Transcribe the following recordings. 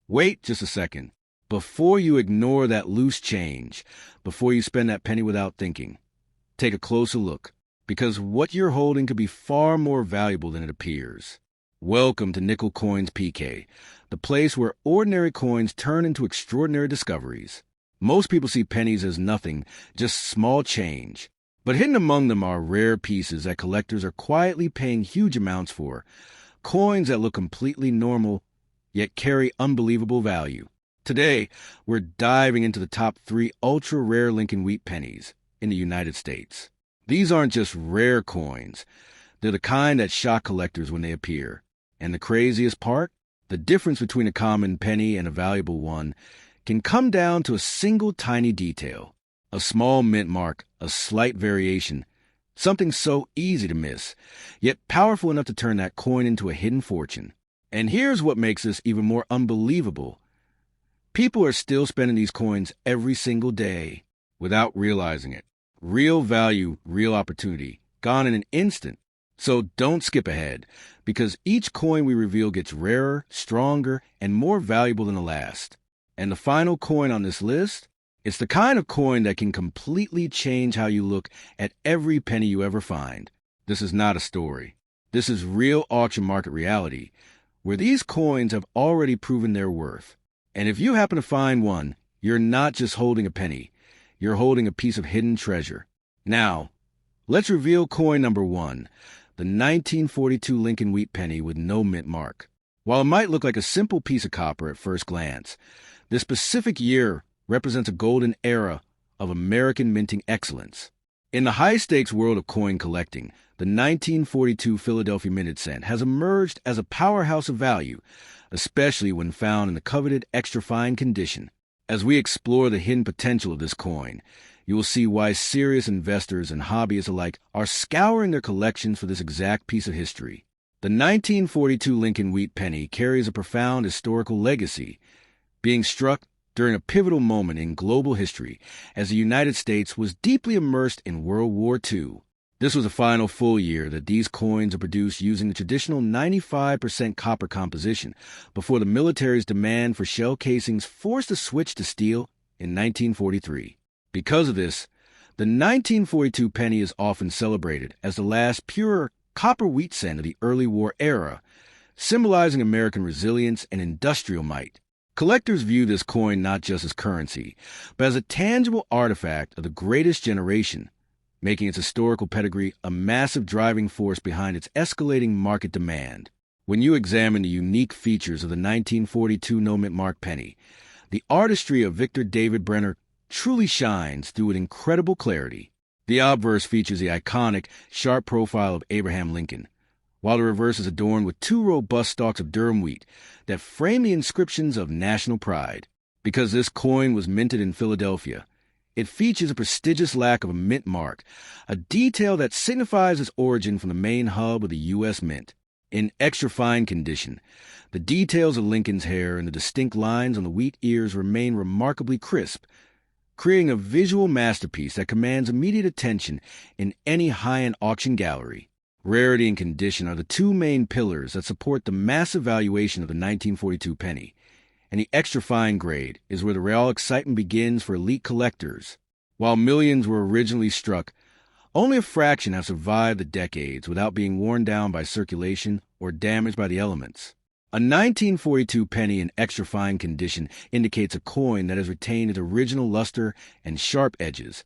Wait just a second. Before you ignore that loose change, before you spend that penny without thinking, take a closer look, because what you're holding could be far more valuable than it appears. Welcome to Nickel Coins PK, the place where ordinary coins turn into extraordinary discoveries. Most people see pennies as nothing, just small change. But hidden among them are rare pieces that collectors are quietly paying huge amounts for. Coins that look completely normal, yet carry unbelievable value. Today, we're diving into the top 3 ultra-rare Lincoln Wheat Pennies in the United States. These aren't just rare coins. They're the kind that shock collectors when they appear. And the craziest part? The difference between a common penny and a valuable one can come down to a single tiny detail. A small mint mark, a slight variation, something so easy to miss, yet powerful enough to turn that coin into a hidden fortune. And here's what makes this even more unbelievable. People are still spending these coins every single day without realizing it. Real value, real opportunity, gone in an instant. So don't skip ahead, because each coin we reveal gets rarer, stronger, and more valuable than the last. And the final coin on this list? It's the kind of coin that can completely change how you look at every penny you ever find. This is not a story. This is real auction market reality, where these coins have already proven their worth. And if you happen to find one, you're not just holding a penny. You're holding a piece of hidden treasure. Now, let's reveal coin number 1, the 1942 Lincoln Wheat Penny with no mint mark. While it might look like a simple piece of copper at first glance, this specific year represents a golden era of American minting excellence. In the high-stakes world of coin collecting, the 1942 Philadelphia minted cent has emerged as a powerhouse of value, especially when found in the coveted extra-fine condition. As we explore the hidden potential of this coin, you will see why serious investors and hobbyists alike are scouring their collections for this exact piece of history. The 1942 Lincoln Wheat Penny carries a profound historical legacy, being struck during a pivotal moment in global history as the United States was deeply immersed in World War II. This was the final full year that these coins are produced using the traditional 95% copper composition before the military's demand for shell casings forced a switch to steel in 1943. Because of this, the 1942 penny is often celebrated as the last pure copper wheat cent of the early war era, symbolizing American resilience and industrial might. Collectors view this coin not just as currency, but as a tangible artifact of the greatest generation, making its historical pedigree a massive driving force behind its escalating market demand. When you examine the unique features of the 1942 no-mint mark penny, the artistry of Victor David Brenner truly shines through with incredible clarity. The obverse features the iconic, sharp profile of Abraham Lincoln, while the reverse is adorned with 2 robust stalks of durum wheat that frame the inscriptions of national pride. Because this coin was minted in Philadelphia, it features a prestigious lack of a mint mark, a detail that signifies its origin from the main hub of the U.S. Mint. In extra-fine condition, the details of Lincoln's hair and the distinct lines on the wheat ears remain remarkably crisp, creating a visual masterpiece that commands immediate attention in any high-end auction gallery. Rarity and condition are the 2 main pillars that support the massive valuation of the 1942 penny, and the extra-fine grade is where the real excitement begins for elite collectors. While millions were originally struck, only a fraction have survived the decades without being worn down by circulation or damaged by the elements. A 1942 penny in extra-fine condition indicates a coin that has retained its original luster and sharp edges,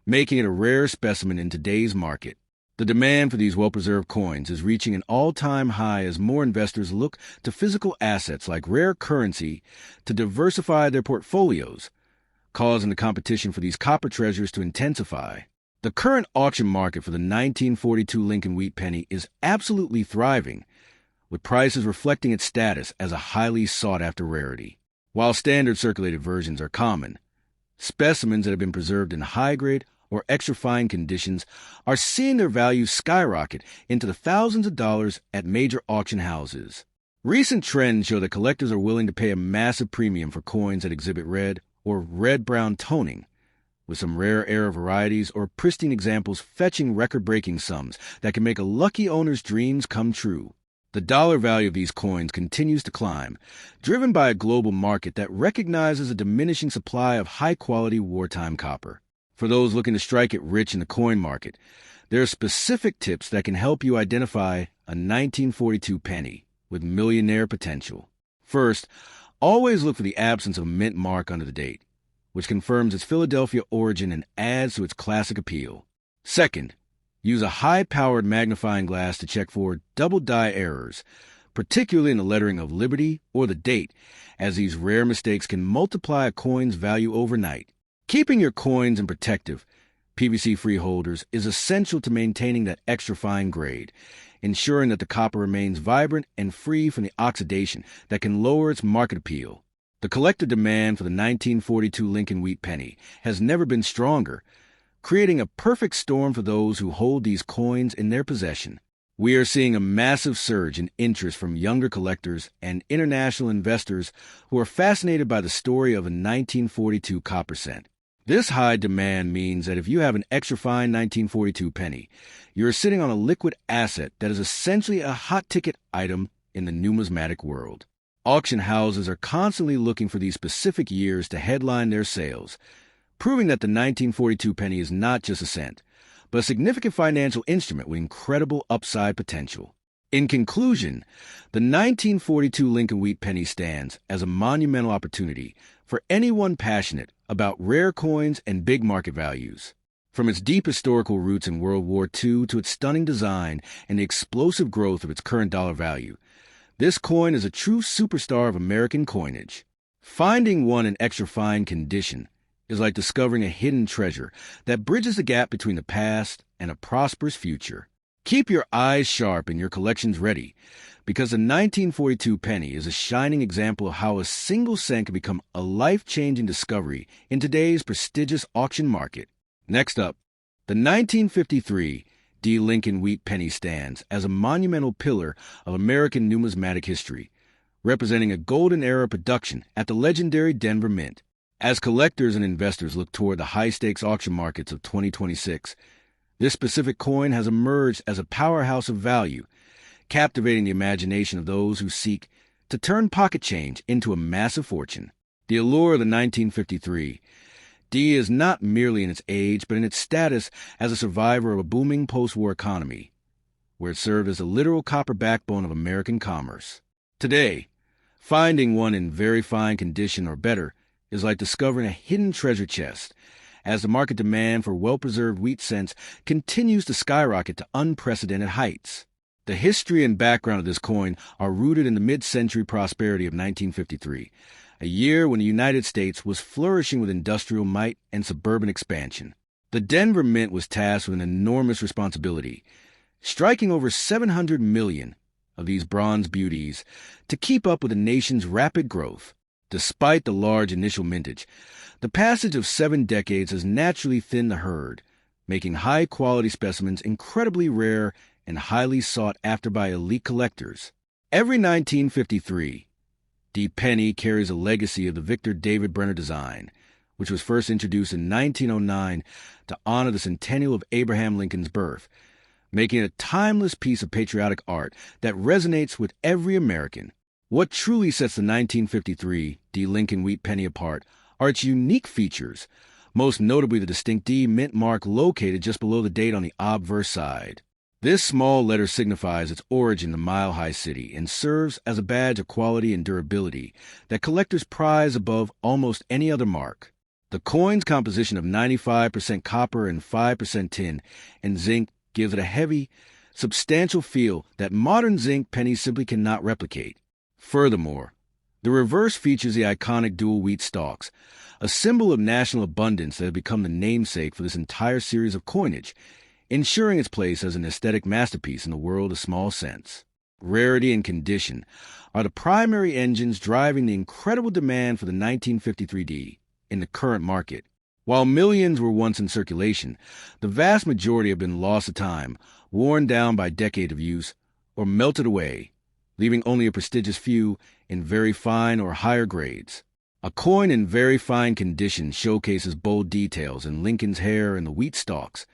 making it a rare specimen in today's market. The demand for these well-preserved coins is reaching an all-time high as more investors look to physical assets like rare currency to diversify their portfolios, causing the competition for these copper treasures to intensify. The current auction market for the 1942 Lincoln Wheat Penny is absolutely thriving, with prices reflecting its status as a highly sought-after rarity. While standard circulated versions are common, specimens that have been preserved in high-grade or extra-fine conditions are seeing their value skyrocket into the thousands of dollars at major auction houses. Recent trends show that collectors are willing to pay a massive premium for coins that exhibit red or red-brown toning, with some rare era varieties or pristine examples fetching record-breaking sums that can make a lucky owner's dreams come true. The dollar value of these coins continues to climb, driven by a global market that recognizes a diminishing supply of high-quality wartime copper. For those looking to strike it rich in the coin market, there are specific tips that can help you identify a 1942 penny with millionaire potential. First, always look for the absence of a mint mark under the date, which confirms its Philadelphia origin and adds to its classic appeal. Second, use a high-powered magnifying glass to check for double-die errors, particularly in the lettering of Liberty or the date, as these rare mistakes can multiply a coin's value overnight. Keeping your coins in protective, PVC-free holders is essential to maintaining that extra fine grade, ensuring that the copper remains vibrant and free from the oxidation that can lower its market appeal. The collector demand for the 1942 Lincoln Wheat Penny has never been stronger, creating a perfect storm for those who hold these coins in their possession. We are seeing a massive surge in interest from younger collectors and international investors who are fascinated by the story of a 1942 copper cent. This high demand means that if you have an extra fine 1942 penny, you're sitting on a liquid asset that is essentially a hot-ticket item in the numismatic world. Auction houses are constantly looking for these specific years to headline their sales, proving that the 1942 penny is not just a cent, but a significant financial instrument with incredible upside potential. In conclusion, the 1942 Lincoln Wheat Penny stands as a monumental opportunity for anyone passionate about rare coins and big market values. From its deep historical roots in World War II to its stunning design and the explosive growth of its current dollar value, this coin is a true superstar of American coinage. Finding one in extra fine condition is like discovering a hidden treasure that bridges the gap between the past and a prosperous future. Keep your eyes sharp and your collections ready, because the 1942 penny is a shining example of how a single cent can become a life-changing discovery in today's prestigious auction market. Next up, the 1953 D. Lincoln Wheat Penny stands as a monumental pillar of American numismatic history, representing a golden era production at the legendary Denver Mint. As collectors and investors look toward the high-stakes auction markets of 2026, this specific coin has emerged as a powerhouse of value, captivating the imagination of those who seek to turn pocket change into a massive fortune. The allure of the 1953 D is not merely in its age, but in its status as a survivor of a booming post-war economy, where it served as a literal copper backbone of American commerce. Today, finding one in very fine condition or better is like discovering a hidden treasure chest, as the market demand for well-preserved wheat cents continues to skyrocket to unprecedented heights. The history and background of this coin are rooted in the mid-century prosperity of 1953, a year when the United States was flourishing with industrial might and suburban expansion. The Denver Mint was tasked with an enormous responsibility, striking over 700 million of these bronze beauties to keep up with the nation's rapid growth. Despite the large initial mintage, the passage of 7 decades has naturally thinned the herd, making high-quality specimens incredibly rare and highly sought after by elite collectors. Every 1953, D. Penny carries a legacy of the Victor David Brenner design, which was first introduced in 1909 to honor the centennial of Abraham Lincoln's birth, making it a timeless piece of patriotic art that resonates with every American. What truly sets the 1953 D. Lincoln Wheat Penny apart are its unique features, most notably the distinct D mint mark located just below the date on the obverse side. This small letter signifies its origin in the Mile High City and serves as a badge of quality and durability that collectors prize above almost any other mark. The coin's composition of 95% copper and 5% tin and zinc gives it a heavy, substantial feel that modern zinc pennies simply cannot replicate. Furthermore, the reverse features the iconic dual wheat stalks, a symbol of national abundance that has become the namesake for this entire series of coinage, ensuring its place as an aesthetic masterpiece in the world of small cents. Rarity and condition are the primary engines driving the incredible demand for the 1953D in the current market. While millions were once in circulation, the vast majority have been lost to time, worn down by decades of use, or melted away, leaving only a prestigious few in very fine or higher grades. A coin in very fine condition showcases bold details in Lincoln's hair and the wheat stalks,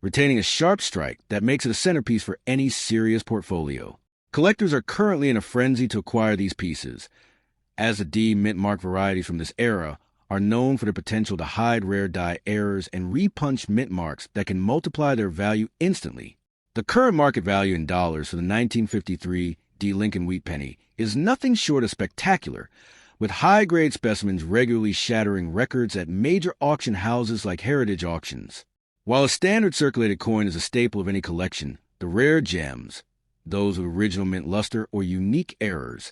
retaining a sharp strike that makes it a centerpiece for any serious portfolio. Collectors are currently in a frenzy to acquire these pieces, as the D mint mark varieties from this era are known for their potential to hide rare die errors and repunch mint marks that can multiply their value instantly. The current market value in dollars for the 1953 D. Lincoln Wheat Penny is nothing short of spectacular, with high-grade specimens regularly shattering records at major auction houses like Heritage Auctions. While a standard circulated coin is a staple of any collection, the rare gems, those with original mint luster or unique errors,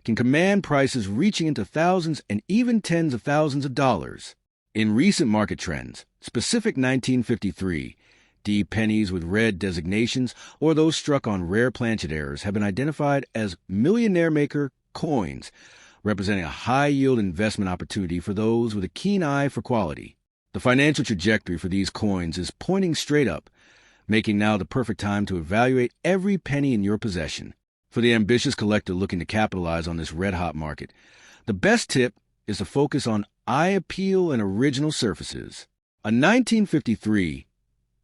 can command prices reaching into thousands and even tens of thousands of dollars. In recent market trends, specific 1953 D pennies with red designations or those struck on rare planchet errors have been identified as millionaire maker coins, representing a high-yield investment opportunity for those with a keen eye for quality. The financial trajectory for these coins is pointing straight up, making now the perfect time to evaluate every penny in your possession. For the ambitious collector looking to capitalize on this red-hot market, the best tip is to focus on eye appeal and original surfaces. A 1953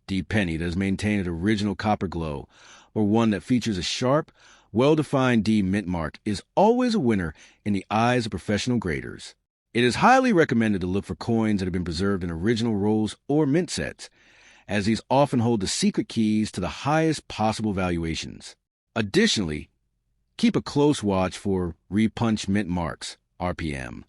D penny that has maintained an original copper glow, or one that features a sharp, well-defined D mint mark, is always a winner in the eyes of professional graders. It is highly recommended to look for coins that have been preserved in original rolls or mint sets, as these often hold the secret keys to the highest possible valuations. Additionally, keep a close watch for repunch mint marks, RPM,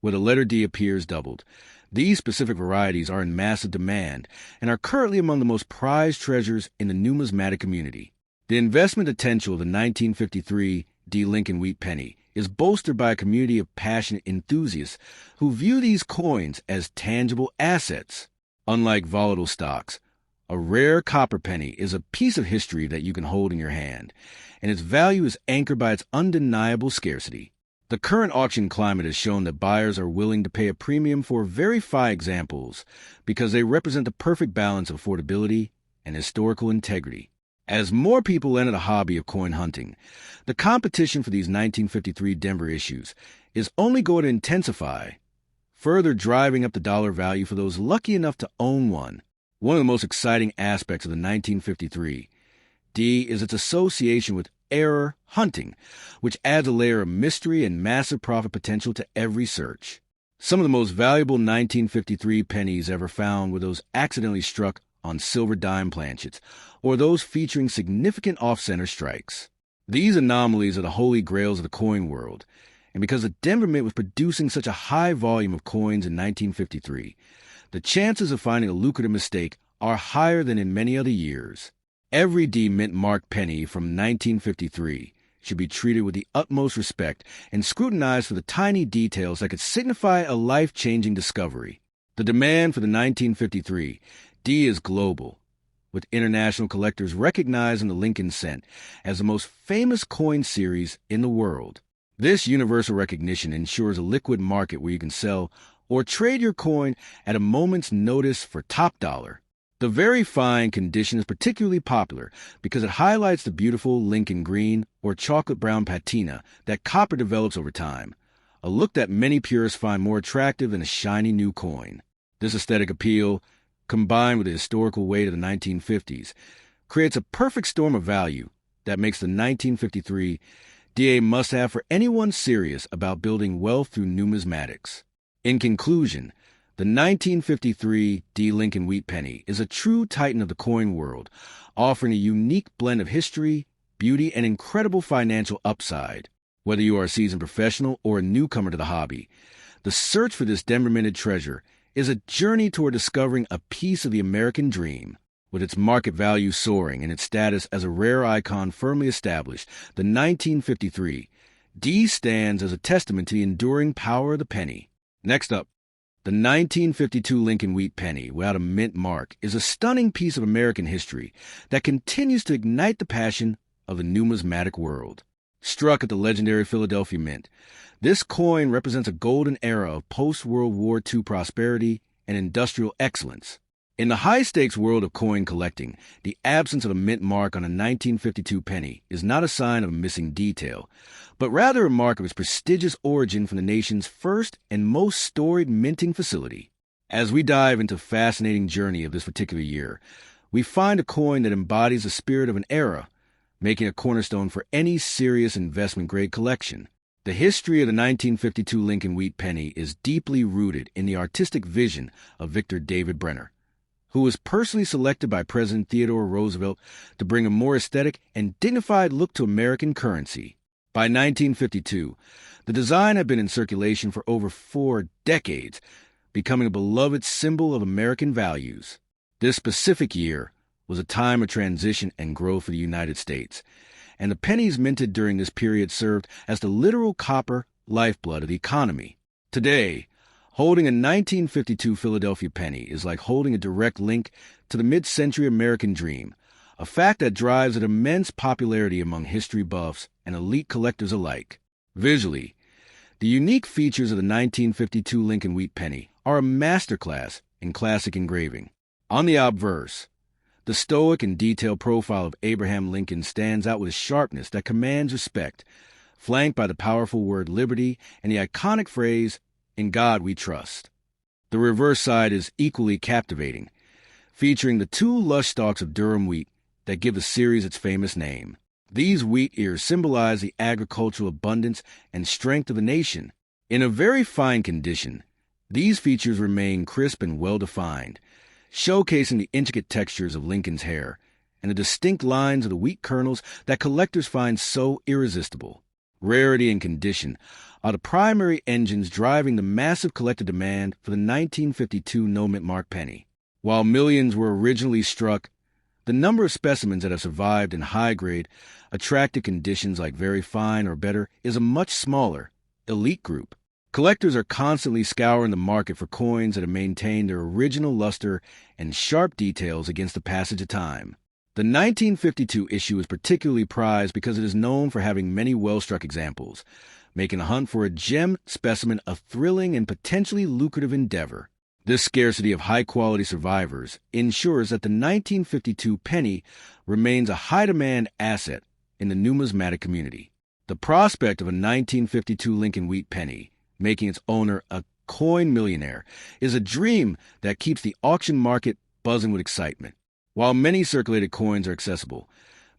where the letter D appears doubled. These specific varieties are in massive demand and are currently among the most prized treasures in the numismatic community. The investment potential of the 1953 D. Lincoln Wheat Penny is bolstered by a community of passionate enthusiasts who view these coins as tangible assets. Unlike volatile stocks, a rare copper penny is a piece of history that you can hold in your hand, and its value is anchored by its undeniable scarcity. The current auction climate has shown that buyers are willing to pay a premium for very fine examples because they represent the perfect balance of affordability and historical integrity. As more people enter the hobby of coin hunting, the competition for these 1953 Denver issues is only going to intensify, further driving up the dollar value for those lucky enough to own one. One of the most exciting aspects of the 1953 D is its association with error hunting, which adds a layer of mystery and massive profit potential to every search. Some of the most valuable 1953 pennies ever found were those accidentally struck on silver dime planchets, or those featuring significant off-center strikes. These anomalies are the holy grails of the coin world, and because the Denver Mint was producing such a high volume of coins in 1953, the chances of finding a lucrative mistake are higher than in many other years. Every D mint marked penny from 1953 should be treated with the utmost respect and scrutinized for the tiny details that could signify a life-changing discovery. The demand for the 1953 D is global, with international collectors recognizing the Lincoln cent as the most famous coin series in the world. This universal recognition ensures a liquid market where you can sell or trade your coin at a moment's notice for top dollar. The very fine condition is particularly popular because it highlights the beautiful Lincoln green or chocolate brown patina that copper develops over time, a look that many purists find more attractive than a shiny new coin. This aesthetic appeal, combined with the historical weight of the 1950s, creates a perfect storm of value that makes the 1953 DA must-have for anyone serious about building wealth through numismatics. In conclusion, the 1953 D. Lincoln Wheat Penny is a true titan of the coin world, offering a unique blend of history, beauty, and incredible financial upside. Whether you are a seasoned professional or a newcomer to the hobby, the search for this Denver-minted treasure is a journey toward discovering a piece of the American dream. With its market value soaring and its status as a rare icon firmly established, the 1953 D stands as a testament to the enduring power of the penny. Next up, the 1952 Lincoln Wheat Penny without a mint mark is a stunning piece of American history that continues to ignite the passion of the numismatic world. Struck at the legendary Philadelphia Mint, this coin represents a golden era of post-World War II prosperity and industrial excellence. In the high-stakes world of coin collecting, the absence of a mint mark on a 1952 penny is not a sign of a missing detail, but rather a mark of its prestigious origin from the nation's first and most storied minting facility. As we dive into a fascinating journey of this particular year, we find a coin that embodies the spirit of an era, making a cornerstone for any serious investment-grade collection. The history of the 1952 Lincoln Wheat Penny is deeply rooted in the artistic vision of Victor David Brenner, who was personally selected by President Theodore Roosevelt to bring a more aesthetic and dignified look to American currency. By 1952, the design had been in circulation for over 4 decades, becoming a beloved symbol of American values. This specific year was a time of transition and growth for the United States, and the pennies minted during this period served as the literal copper lifeblood of the economy. Today, holding a 1952 Philadelphia penny is like holding a direct link to the mid-century American dream, a fact that drives an immense popularity among history buffs and elite collectors alike. Visually, the unique features of the 1952 Lincoln Wheat Penny are a masterclass in classic engraving. On the obverse, the stoic and detailed profile of Abraham Lincoln stands out with a sharpness that commands respect, flanked by the powerful word liberty and the iconic phrase, "In God we trust." The reverse side is equally captivating, featuring the 2 lush stalks of Durham wheat that give the series its famous name. These wheat ears symbolize the agricultural abundance and strength of the nation. In a very fine condition, these features remain crisp and well-defined, showcasing the intricate textures of Lincoln's hair and the distinct lines of the wheat kernels that collectors find so irresistible. Rarity and condition are the primary engines driving the massive collector demand for the 1952 no-mint mark penny. While millions were originally struck, the number of specimens that have survived in high-grade, attractive conditions like very fine or better is a much smaller, elite group. Collectors are constantly scouring the market for coins that have maintained their original luster and sharp details against the passage of time. The 1952 issue is particularly prized because it is known for having many well-struck examples, making the hunt for a gem specimen a thrilling and potentially lucrative endeavor. This scarcity of high-quality survivors ensures that the 1952 penny remains a high-demand asset in the numismatic community. The prospect of a 1952 Lincoln Wheat Penny making its owner a coin millionaire is a dream that keeps the auction market buzzing with excitement. While many circulated coins are accessible,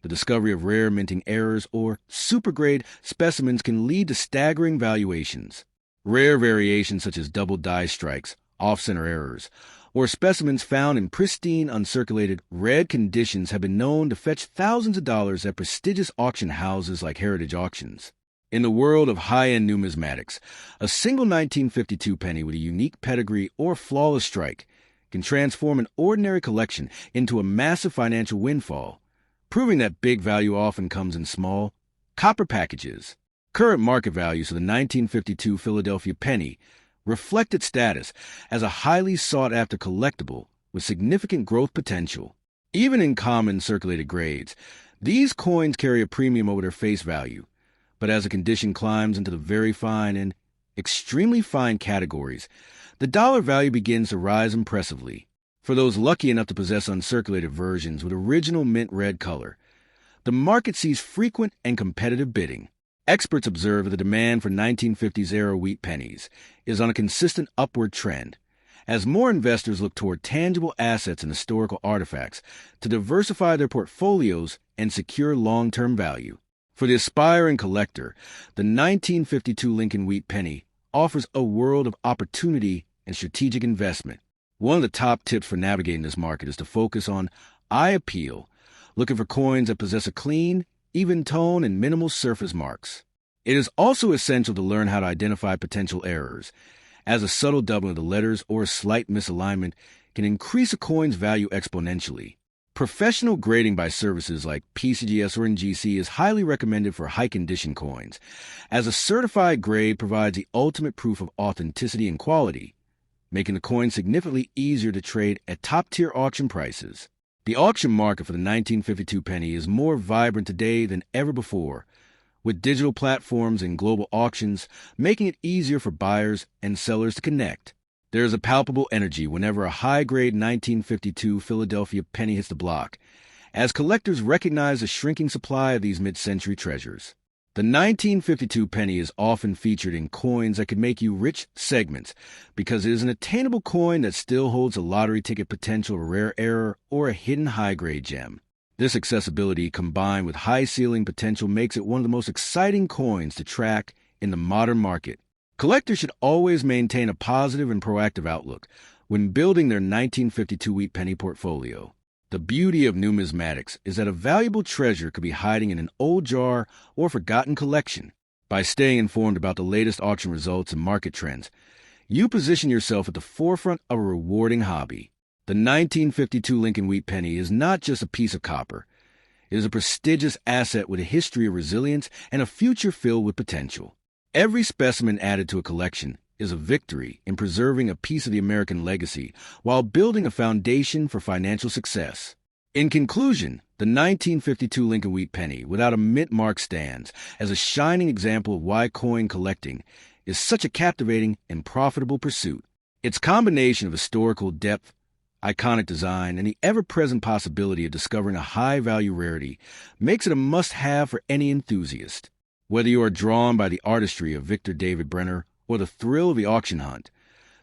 the discovery of rare minting errors or super-grade specimens can lead to staggering valuations. Rare variations such as double die strikes, off-center errors, or specimens found in pristine, uncirculated, red conditions have been known to fetch thousands of dollars at prestigious auction houses like Heritage Auctions. In the world of high-end numismatics, a single 1952 penny with a unique pedigree or flawless strike can transform an ordinary collection into a massive financial windfall, proving that big value often comes in small, copper packages. Current market values of the 1952 Philadelphia penny reflect its status as a highly sought-after collectible with significant growth potential. Even in common circulated grades, these coins carry a premium over their face value. But as the condition climbs into the very fine and extremely fine categories, the dollar value begins to rise impressively. For those lucky enough to possess uncirculated versions with original mint red color, the market sees frequent and competitive bidding. Experts observe that the demand for 1950s-era wheat pennies is on a consistent upward trend, as more investors look toward tangible assets and historical artifacts to diversify their portfolios and secure long-term value. For the aspiring collector, the 1952 Lincoln Wheat Penny offers a world of opportunity and strategic investment. One of the top tips for navigating this market is to focus on eye appeal, looking for coins that possess a clean, even tone, and minimal surface marks. It is also essential to learn how to identify potential errors, as a subtle doubling of the letters or a slight misalignment can increase a coin's value exponentially. Professional grading by services like PCGS or NGC is highly recommended for high-condition coins, as a certified grade provides the ultimate proof of authenticity and quality, making the coin significantly easier to trade at top-tier auction prices. The auction market for the 1952 penny is more vibrant today than ever before, with digital platforms and global auctions making it easier for buyers and sellers to connect. There is a palpable energy whenever a high-grade 1952 Philadelphia penny hits the block, as collectors recognize the shrinking supply of these mid-century treasures. The 1952 penny is often featured in coins that could make you rich segments because it is an attainable coin that still holds a lottery ticket potential, a rare error, or a hidden high-grade gem. This accessibility combined with high ceiling potential makes it one of the most exciting coins to track in the modern market. Collectors should always maintain a positive and proactive outlook when building their 1952 Wheat Penny portfolio. The beauty of numismatics is that a valuable treasure could be hiding in an old jar or forgotten collection. By staying informed about the latest auction results and market trends, you position yourself at the forefront of a rewarding hobby. The 1952 Lincoln Wheat Penny is not just a piece of copper. It is a prestigious asset with a history of resilience and a future filled with potential. Every specimen added to a collection is a victory in preserving a piece of the American legacy while building a foundation for financial success. In conclusion, the 1952 Lincoln Wheat Penny, without a mint mark, stands as a shining example of why coin collecting is such a captivating and profitable pursuit. Its combination of historical depth, iconic design, and the ever-present possibility of discovering a high-value rarity makes it a must-have for any enthusiast. Whether you are drawn by the artistry of Victor David Brenner or the thrill of the auction hunt,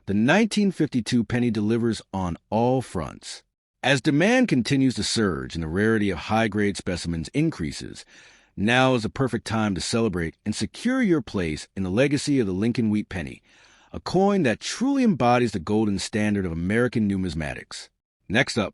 the 1952 penny delivers on all fronts. As demand continues to surge and the rarity of high-grade specimens increases, now is the perfect time to celebrate and secure your place in the legacy of the Lincoln Wheat Penny, a coin that truly embodies the golden standard of American numismatics. Next up,